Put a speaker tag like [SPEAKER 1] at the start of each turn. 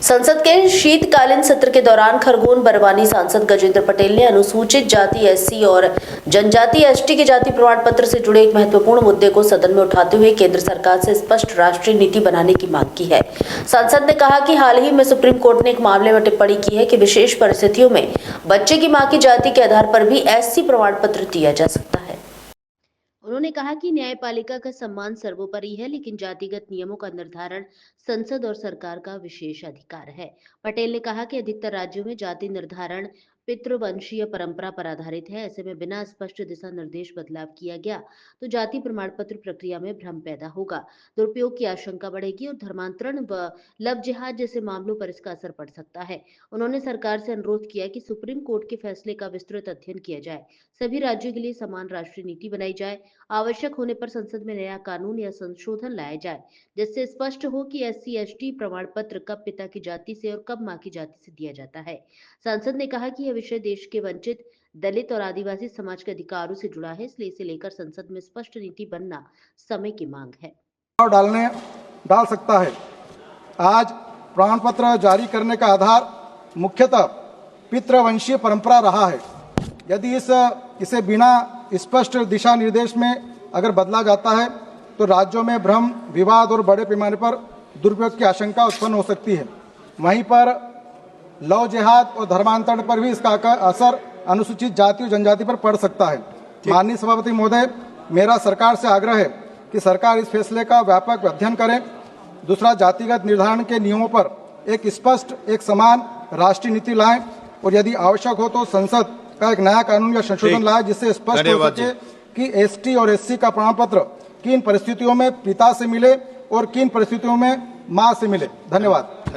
[SPEAKER 1] संसद के शीतकालीन सत्र के दौरान खरगोन बरवानी सांसद गजेंद्र पटेल ने अनुसूचित जाति एससी और जनजाति एसटी के जाति प्रमाण पत्र से जुड़े एक महत्वपूर्ण मुद्दे को सदन में उठाते हुए केंद्र सरकार से स्पष्ट राष्ट्रीय नीति बनाने की मांग की है। सांसद ने कहा कि हाल ही में सुप्रीम कोर्ट ने एक मामले में टिप्पणी की है कि विशेष परिस्थितियों में बच्चे की मां की जाति के आधार पर भी एससी प्रमाण पत्र दिया जा सकता है। उन्होंने कहा कि न्यायपालिका का सम्मान सर्वोपरि है, लेकिन जातिगत नियमों का निर्धारण संसद और सरकार का विशेष अधिकार है। पटेल ने कहा कि अधिकतर राज्यों में जाति निर्धारण पितृवंशीय परंपरा पर आधारित है। ऐसे में बिना स्पष्ट दिशा निर्देश बदलाव किया गया तो जाति प्रमाण पत्र प्रक्रिया में भ्रम पैदा होगा, दुरुपयोग की आशंका बढ़ेगी और धर्मांतरण व लव जिहाद जैसे मामलों पर इसका असर पड़ सकता है। उन्होंने सरकार से अनुरोध किया कि सुप्रीम कोर्ट के फैसले का विस्तृत अध्ययन किया जाए, सभी राज्यों के लिए समान राष्ट्रीय नीति बनाई जाए, आवश्यक होने पर संसद में नया कानून या संशोधन लाया जाए, जिससे स्पष्ट हो कि एससी एसटी प्रमाण पत्र कब पिता की जाति से और कब मां की जाति से दिया जाता है। सांसद ने कहा कि यह विषय देश के वंचित, दलित और आदिवासी समाज के अधिकारों से जुड़ा है, इसलिए इसे लेकर संसद में स्पष्ट नीति बनना समय की मांग है।
[SPEAKER 2] डाल सकता है। आज प्रमाण पत्र जारी करने का आधार मुख्यतः पितृवंशीय परंपरा रहा है। यदि इसे बिना स्पष्ट दिशा निर्देश में अगर बदला जाता है तो राज्यों में भ्रम, विवाद और बड़े पैमाने पर दुरुपयोग की आशंका उत्पन्न हो सकती है। वहीं पर लव जिहाद और धर्मांतरण पर भी इसका असर अनुसूचित जाति और जनजाति पर पड़ सकता है। माननीय सभापति महोदय, मेरा सरकार से आग्रह है कि सरकार इस फैसले का व्यापक अध्ययन करे। दूसरा, जातिगत निर्धारण के नियमों पर एक स्पष्ट, एक समान राष्ट्रीय नीति लाएं और यदि आवश्यक हो तो संसद का एक नया कानून या संशोधन लाए, जिससे स्पष्ट हो सके कि एसटी और एससी का प्रमाण पत्र किन परिस्थितियों में पिता से मिले और किन परिस्थितियों में मां से मिले। धन्यवाद।